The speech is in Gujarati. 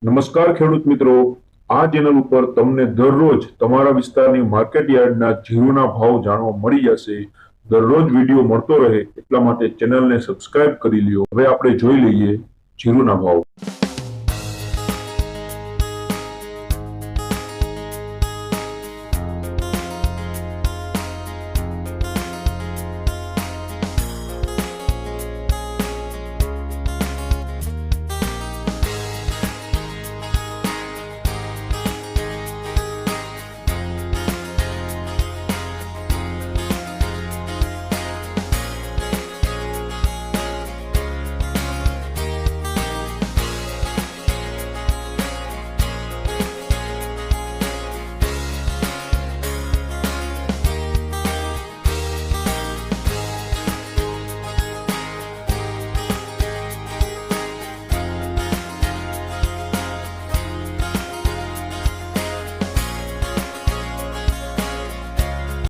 નમસ્કાર ખેડૂત મિત્રો, આ ચેનલ ઉપર તમને દરરોજ તમારા વિસ્તારની માર્કેટ યાર્ડના જીરુના ભાવ જાણવા મળી જશે। દરરોજ વિડીયો મળતો રહે એટલા માટે ચેનલને સબસ્ક્રાઇબ કરી લ્યો। હવે આપણે જોઈ લઈએ જીરુના ભાવ।